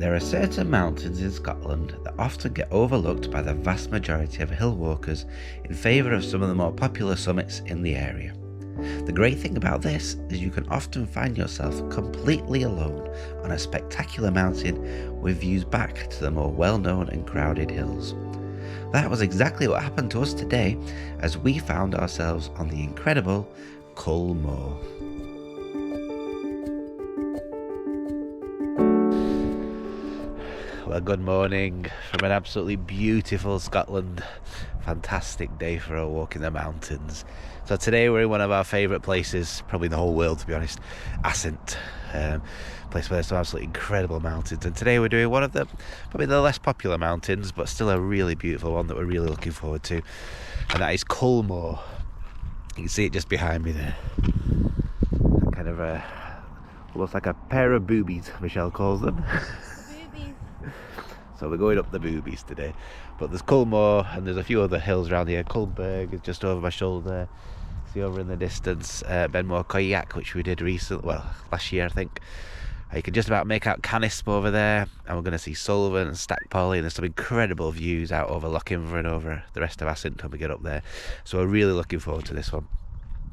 There are certain mountains in Scotland that often get overlooked by the vast majority of hill walkers in favour of some of the more popular summits in the area. The great thing about this is you can often find yourself completely alone on a spectacular mountain with views back to the more well-known and crowded hills. That was exactly what happened to us today as we found ourselves on the incredible Cul Mor. Well, good morning from an absolutely beautiful Scotland. Fantastic day for a walk in the mountains. So today we're in one of our favourite places, probably in the whole world to be honest, Assynt. Place where there's some absolutely incredible mountains, and today we're doing one of them, probably the less popular mountains, but still a really beautiful one that we're really looking forward to, and that is Cul Mor. You can see it just behind me there. Kind of looks like a pair of boobies, Michelle calls them. So we're going up the boobies today, but there's Cul Mor and there's a few other hills around here. Culberg is just over my shoulder. See over in the distance Ben More Kayak, which we did recently, well last year I think. You can just about make out Canisp over there, and we're going to see Suilven and Stac Pollaidh, and there's some incredible views out over Lochimver and over the rest of Assynt when we get up there. So we're really looking forward to this one.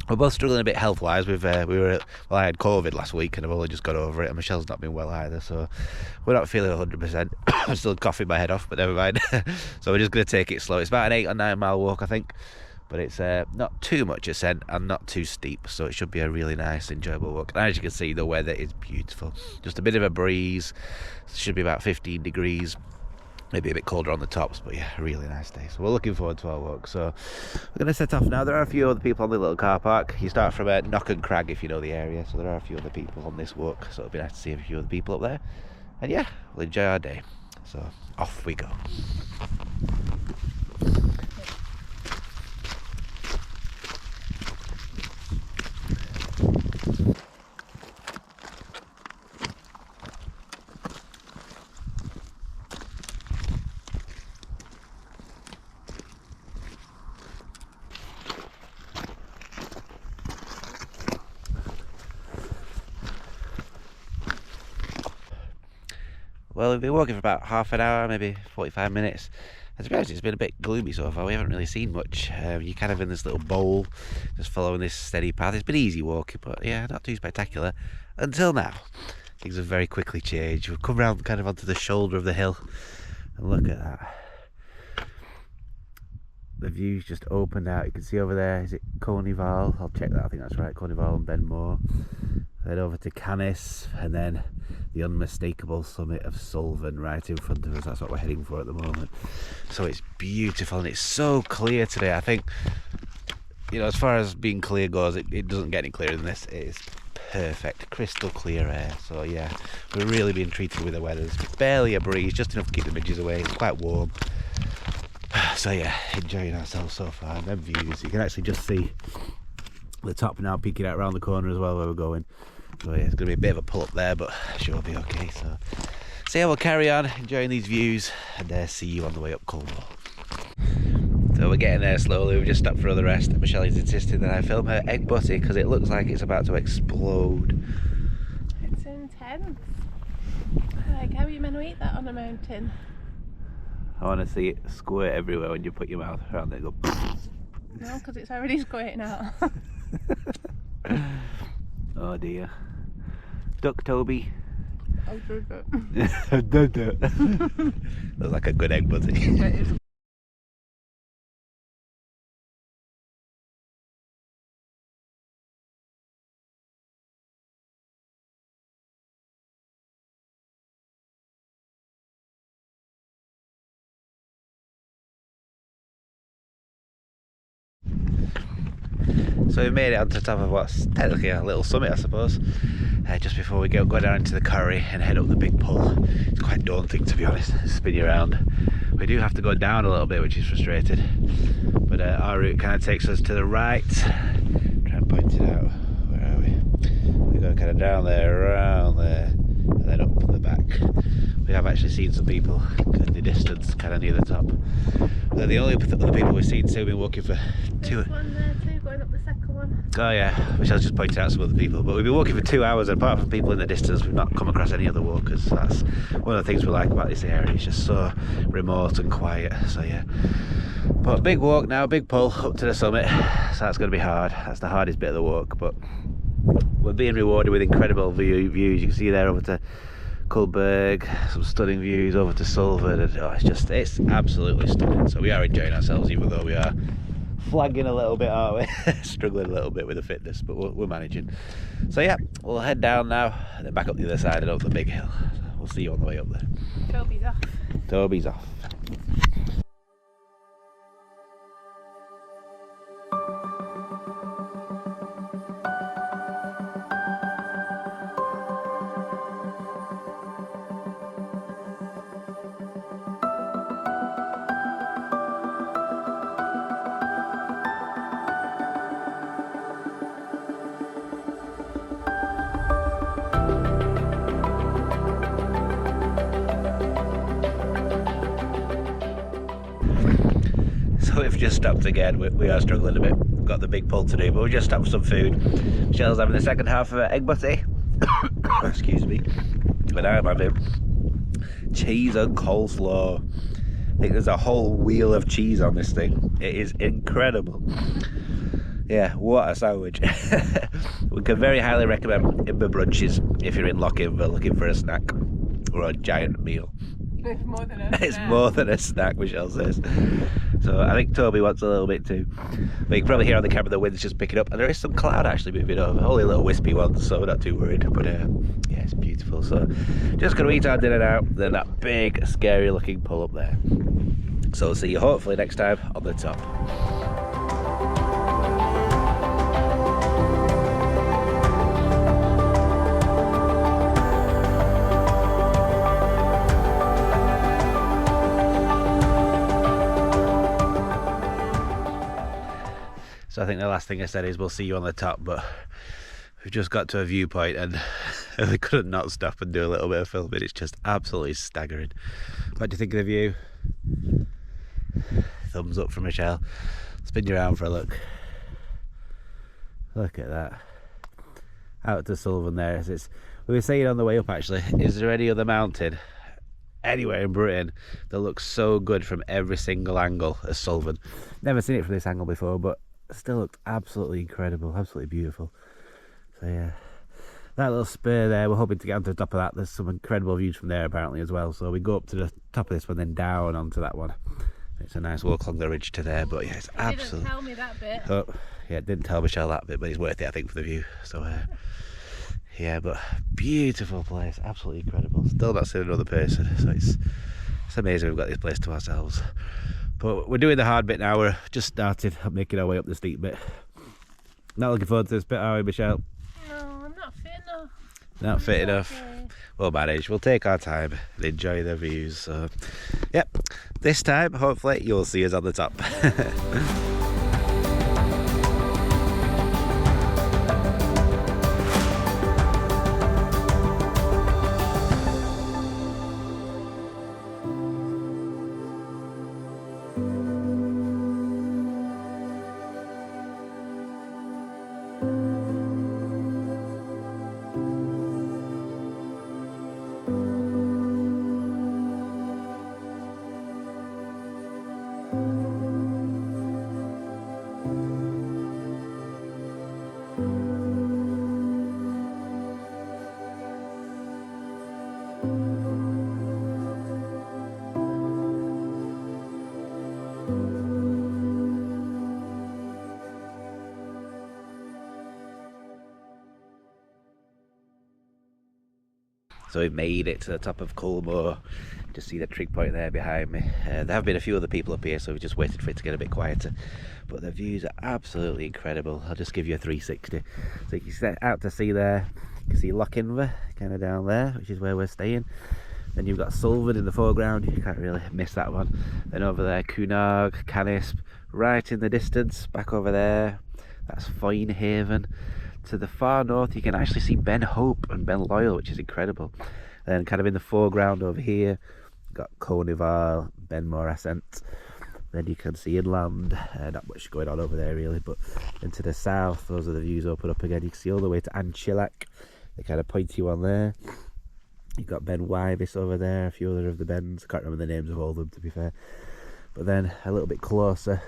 We're both struggling a bit health-wise. I had COVID last week and I've only just got over it, and Michelle's not been well either, so we're not feeling 100%. I'm still coughing my head off, but never mind. So we're just going to take it slow. It's about an 8 or 9 mile walk I think, but it's not too much ascent and not too steep, so it should be a really nice, enjoyable walk. And as you can see, the weather is beautiful. Just a bit of a breeze. It should be about 15 degrees. Maybe a bit colder on the tops, but yeah, really nice day. So we're looking forward to our walk. So we're going to set off now. There are a few other people on the little car park. You start from Knock and Crag if you know the area. So there are a few other people on this walk. So it'll be nice to see a few other people up there. And yeah, we'll enjoy our day. So off we go. Well, we've been walking for about half an hour, maybe 45 minutes. And to be honest, it's been a bit gloomy so far. We haven't really seen much. You're kind of in this little bowl, just following this steady path. It's been easy walking, but yeah, not too spectacular. Until now. Things have very quickly changed. We've come round kind of onto the shoulder of the hill. And look at that. The view's just opened out. You can see over there, is it Conival? I'll check that, I think that's right. Conival and Ben More. Then over to Canis, and then the unmistakable summit of Suilven right in front of us. That's what we're heading for at the moment. So it's beautiful and it's so clear today. I think, you know, as far as being clear goes, it doesn't get any clearer than this. It is perfect, crystal clear air. So yeah, we're really being treated with the weather. There's barely a breeze, just enough to keep the midges away. It's quite warm. So yeah, enjoying ourselves so far. And them views, you can actually just see the top now peeking out around the corner as well where we're going. So yeah, it's going to be a bit of a pull up there, but I'm sure it'll be okay. So yeah, we'll carry on enjoying these views and see you on the way up Cul Mor. So we're getting there slowly. We've just stopped for another rest. Michelle is insisting that I film her egg butty because it looks like it's about to explode. It's intense. Like, how are you meant to eat that on a mountain? I want to see it squirt everywhere when you put your mouth around it and go. No, because it's already squirting out. Oh dear. Duck Toby. Oh, Looks like a good egg butty. So we made it onto the top of what's technically a little summit, I suppose, just before we go down into the Curry and head up the big pull. It's quite daunting, to be honest, spin you around. We do have to go down a little bit, which is frustrating, but our route kind of takes us to the right. Try and point it out. Where are we? We're going kind of down there, around there, and then up the back. We have actually seen some people in the distance, kind of near the top. They're the only other people we've seen, so we've been walking for There's one there too, going up the second one. on. Oh yeah, which I was just pointing out to some other people. But we've been walking for 2 hours, and apart from people in the distance, we've not come across any other walkers. That's one of the things we like about this area. It's just so remote and quiet. So yeah. But a big walk now, big pull up to the summit. So that's going to be hard. That's the hardest bit of the walk. But we're being rewarded with incredible views. You can see there over to Cul Mor, some stunning views over to Suilven, and it's absolutely stunning. So we are enjoying ourselves, even though we are flagging a little bit, aren't we? Struggling a little bit with the fitness, but we're managing. So yeah, we'll head down now and then back up the other side and up the big hill. We'll see you on the way up there. Toby's off. Toby's off. So we've just stopped again. We are struggling a bit. We've got the big pull to do, but we just stopped for some food. Michelle's having the second half of her egg butty. Excuse me. But I'm having cheese and coleslaw. I think there's a whole wheel of cheese on this thing. It is incredible. Yeah, what a sandwich. We can very highly recommend Imber brunches if you're in Lochinver looking for a snack or a giant meal. It's more than a snack. It's more than a snack, Michelle says. So I think Toby wants a little bit too. But you can probably hear on the camera the wind's just picking up, and there is some cloud actually moving over. Only a little wispy one, so we're not too worried. But yeah, it's beautiful. So just gonna eat our dinner now, then that big, scary looking pull up there. So we'll see you hopefully next time on the top. So I think the last thing I said is we'll see you on the top, but we've just got to a viewpoint and we couldn't not stop and do a little bit of filming. It's just absolutely staggering. What do you think of the view? Thumbs up from Michelle. Spin you around for a look. Look at that. Out to Suilven there. We were saying on the way up actually, is there any other mountain anywhere in Britain that looks so good from every single angle as Suilven? Never seen it from this angle before, but still looked absolutely incredible, absolutely beautiful. So yeah, that little spur there, we're hoping to get onto the top of that. There's some incredible views from there apparently as well, so we go up to the top of this one, then down onto that one. It's a nice walk along the ridge to there, but yeah, it's absolutely... Didn't tell me that bit. Oh, yeah, it didn't tell Michelle that bit, but it's worth it I think for the view. So yeah, but beautiful place, absolutely incredible. Still not seen another person, so it's amazing we've got this place to ourselves. But we're doing the hard bit now. We're just started making our way up the steep bit. Not looking forward to this bit, are we, Michelle? No, I'm not fit enough. Not fit enough. Okay. We'll manage. We'll take our time and enjoy the views. So, yep. This time, hopefully, you'll see us on the top. So we've made it to the top of Cul Mor. Just see the trig point there behind me. There have been a few other people up here, so we just waited for it to get a bit quieter. But the views are absolutely incredible. I'll just give you a 360. So you can see out to sea there. You can see Lochinver kind of down there, which is where we're staying. Then you've got Suilven in the foreground. You can't really miss that one. Then over there, Cunarg, Canisp, right in the distance. Back over there, that's Foynhaven. To the far north you can actually see Ben Hope and Ben Loyal, which is incredible. Then kind of in the foreground over here got Cul Mor, Ben Mor Assynt. Then you can see inland, not much going on over there really, but into the south, those are the views open up again. You can see all the way to Anchilak, the kind of pointy one there. You've got Ben Wyvis over there, a few other of the bends. I can't remember the names of all of them, to be fair. But then a little bit closer,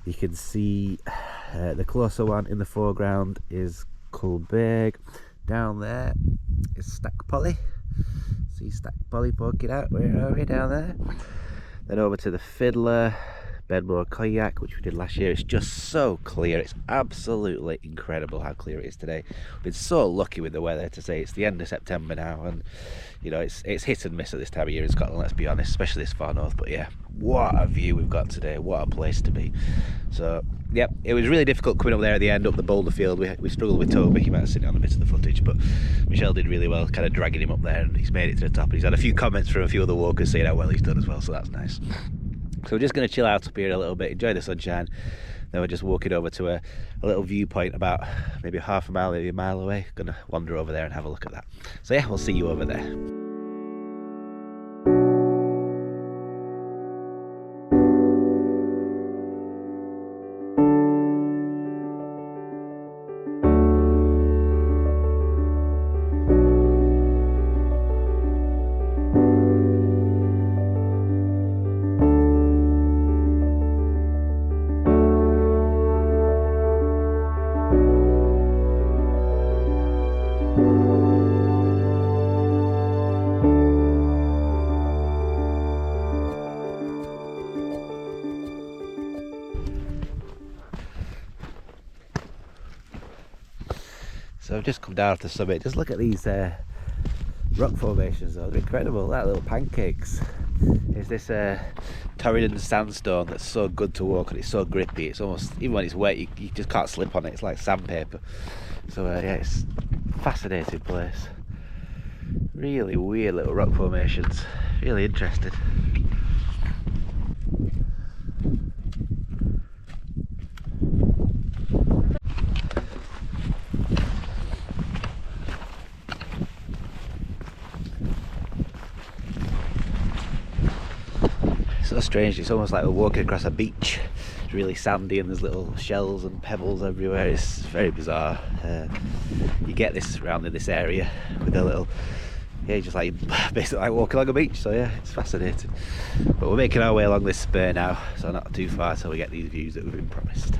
you can see the closer one in the foreground is Cul Mor. Down there is Stac Pollaidh. See Stac Pollaidh poking out. Where are we? Down there. Then over to the Fiddler, Benmore Kayak, which we did last year. It's just so clear. It's absolutely incredible how clear it is today. We've been so lucky with the weather to say it's the end of September now, and you know it's hit and miss at this time of year in Scotland, let's be honest, especially this far north. But yeah, what a view we've got today. What a place to be. So yeah, it was really difficult coming up there at the end, up the boulder field. We struggled with Toby. He might have seen it on a bit of the footage, but Michelle did really well, kind of dragging him up there, and he's made it to the top. And he's had a few comments from a few other walkers saying how well he's done as well, so that's nice. So we're just going to chill out up here a little bit, enjoy the sunshine. Then we're just walking over to a little viewpoint about maybe half a mile, maybe a mile away. Going to wander over there and have a look at that. So yeah, we'll see you over there. So I've just come down off the summit. Just look at these rock formations though, they're incredible. That little pancakes. It's this Torridon sandstone that's so good to walk on. It's so grippy. It's almost, even when it's wet, you just can't slip on it. It's like sandpaper. So yeah, it's a fascinating place. Really weird little rock formations. Really interesting. So strange, it's almost like we're walking across a beach. It's really sandy and there's little shells and pebbles everywhere. It's very bizarre. You get this around in this area with a little, yeah, just like basically like walking along a beach. So yeah, it's fascinating. But we're making our way along this spur now, so not too far till we get these views that we've been promised.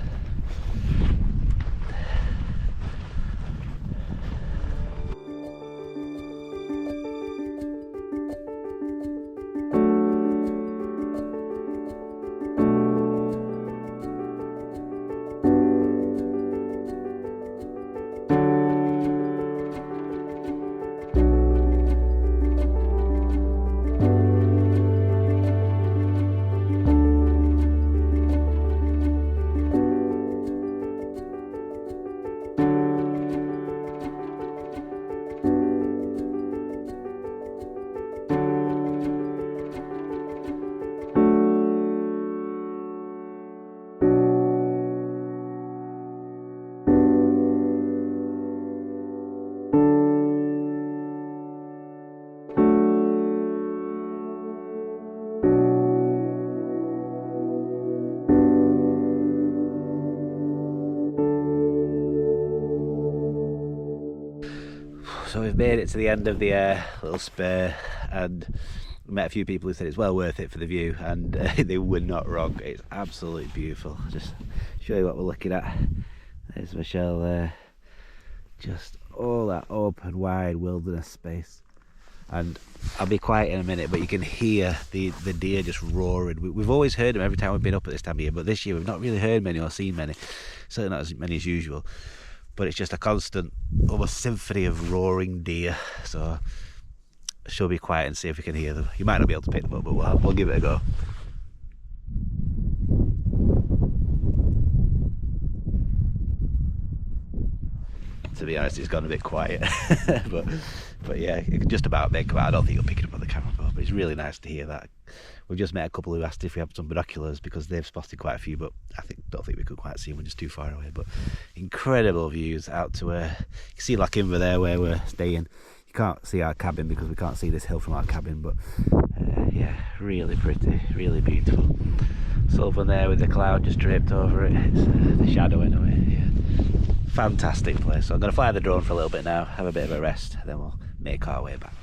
So we've made it to the end of the little spur, and we met a few people who said it's well worth it for the view, and they were not wrong. It's absolutely beautiful. Just show you what we're looking at. There's Michelle there. Just all that open, wide wilderness space. And I'll be quiet in a minute, but you can hear the deer just roaring. We've always heard them every time we've been up at this time of year, but this year we've not really heard many or seen many. Certainly not as many as usual. But it's just a constant, almost symphony of roaring deer. So she'll be quiet and see if we can hear them. You might not be able to pick them up, but we'll give it a go. To be honest, it's gone a bit quiet, but yeah, it can just about make them out. I don't think you'll pick it up on the camera, but it's really nice to hear that. We've just met a couple who asked if we have some binoculars because they've spotted quite a few, but don't think we could quite see them. We're just too far away. But incredible views out to you can see Lochimber there where we're staying. You can't see our cabin because we can't see this hill from our cabin, but yeah, really pretty, really beautiful. Suilven there with the cloud just draped over it. It's the shadow anyway. Yeah. Fantastic place. So I'm going to fly the drone for a little bit now, have a bit of a rest, then we'll make our way back.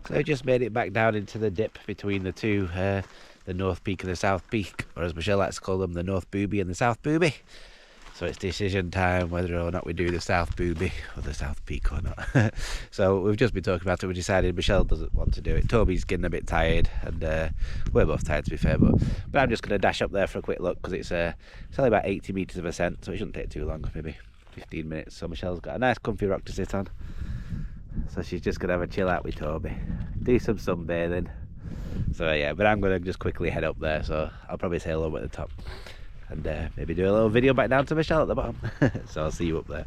So I just made it back down into the dip between the two, the North Peak and the South Peak, or as Michelle likes to call them, the North Booby and the South Booby. So it's decision time whether or not we do the South Booby or the South Peak or not. So we've just been talking about it. We decided Michelle doesn't want to do it. Toby's getting a bit tired, and we're both tired to be fair. But I'm just going to dash up there for a quick look because it's only about 80 metres of ascent, so it shouldn't take too long, maybe 15 minutes. So Michelle's got a nice comfy rock to sit on. So she's just going to have a chill out with Toby, do some sunbathing. So yeah, but I'm going to just quickly head up there, so I'll probably say hello at the top and maybe do a little video back down to Michelle at the bottom. So I'll see you up there.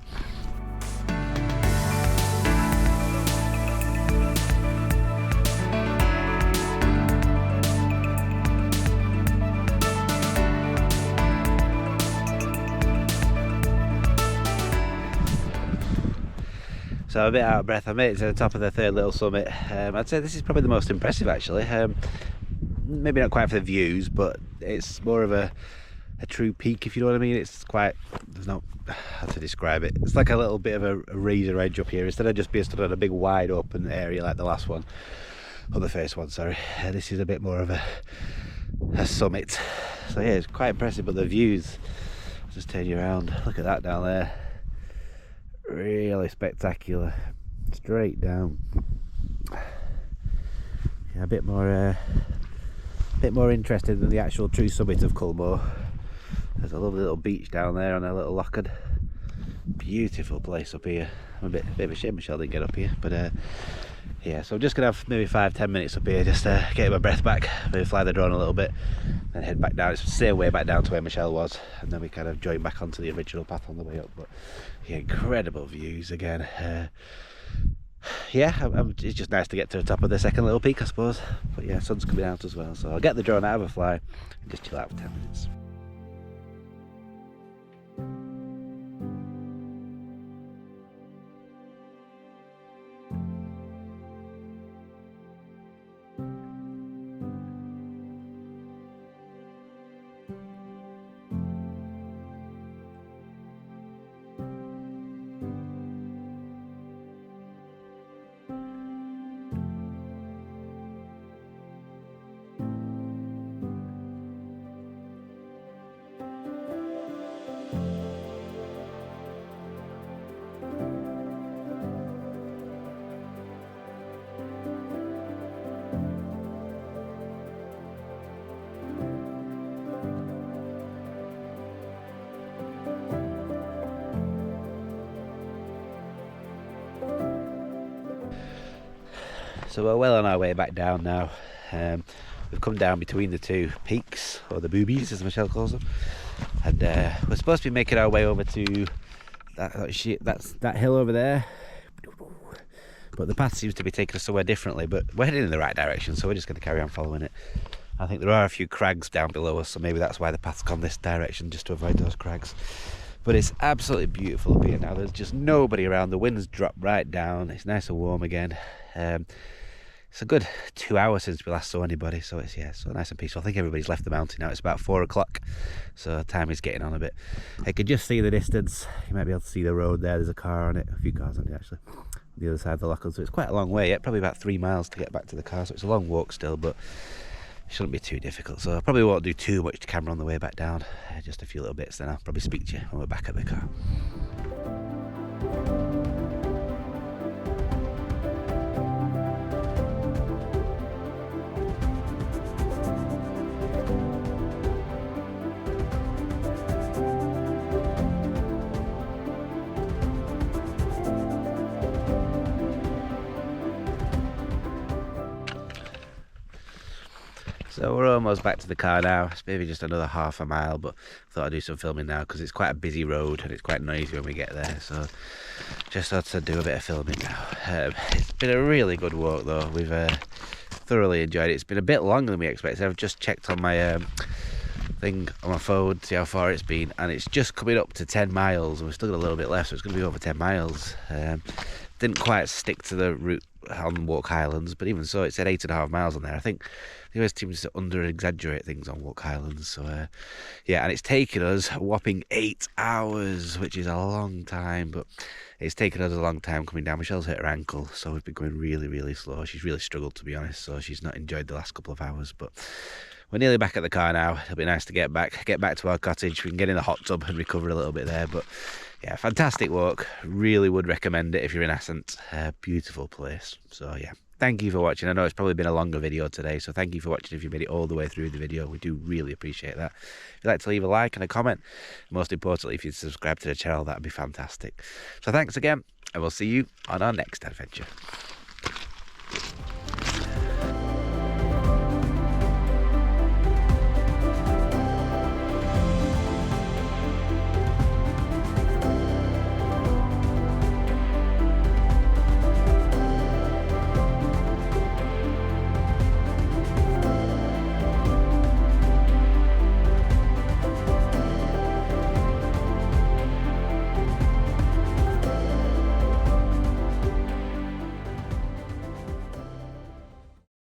So I'm a bit out of breath. I made it to the top of the third little summit. I'd say this is probably the most impressive actually. Maybe not quite for the views, but it's more of a true peak, if you know what I mean. It's quite, there's not how to describe it. It's like a little bit of a razor edge up here instead of just being stood on a big wide open area like the last one, or the first one, sorry. This is a bit more of a summit. So yeah, it's quite impressive, but the views, I'll just turn you around. Look at that down there. Really spectacular, straight down. Yeah, a bit more interesting than the actual true summit of Cul Mor. There's a lovely little beach down there on a little lochard. Beautiful place up here. I'm a bit of a shame Michelle didn't get up here, but yeah. So I'm just gonna have maybe 5-10 minutes up here, just get my breath back, maybe fly the drone a little bit, and head back down. It's the same way back down to where Michelle was, and then we kind of join back onto the original path on the way up. But yeah, incredible views again. Yeah, it's just nice to get to the top of the second little peak, I suppose. But yeah, sun's coming out as well, so I'll get the drone out of a fly and just chill out for 10 minutes. So we're well on our way back down now. We've come down between the two peaks, or the boobies as Michelle calls them, and we're supposed to be making our way over to that hill over there, but the path seems to be taking us somewhere differently, but we're heading in the right direction, so we're just going to carry on following it. I think there are a few crags down below us, so maybe that's why the path's gone this direction, just to avoid those crags. But it's absolutely beautiful up here now. There's just nobody around. The wind's dropped right down. It's nice and warm again. It's a good 2 hours since we last saw anybody, so it's so nice and peaceful. I think everybody's left the mountain now. It's about 4 o'clock, so time is getting on a bit. I could just see the distance. You might be able to see the road there. There's a car on it, a few cars on it actually, on the other side of the lochard. So it's quite a long way yet, probably about 3 miles to get back to the car. So it's a long walk still, but it shouldn't be too difficult. So I probably won't do too much to camera on the way back down. Just a few little bits, then I'll probably speak to you when we're back at the car. So we're almost back to the car now. It's maybe just another half a mile, but I thought I'd do some filming now because it's quite a busy road and it's quite noisy when we get there. So just thought to do a bit of filming now. It's been a really good walk though. We've thoroughly enjoyed it. It's been a bit longer than we expected. I've just checked on my thing on my phone to see how far it's been, and it's just coming up to 10 miles and we've still got a little bit left, so it's going to be over 10 miles. Didn't quite stick to the route on Walk Highlands, but even so it said 8.5 miles on there. I think they always seem to under exaggerate things on Walk Highlands. So yeah, and it's taken us a whopping 8 hours, which is a long time, but it's taken us a long time coming down. Michelle's hit her ankle, so we've been going really slow. She's really struggled, to be honest, so she's not enjoyed the last couple of hours, but we're nearly back at the car now. It'll be nice to get back to our cottage. We can get in the hot tub and recover a little bit there. But yeah, fantastic walk. Really would recommend it if you're in Assynt. Beautiful place. So yeah, thank you for watching. I know it's probably been a longer video today, so thank you for watching if you made it all the way through the video. We do really appreciate that. If you'd like to leave a like and a comment, most importantly, if you'd subscribe to the channel, that'd be fantastic. So thanks again, and we'll see you on our next adventure.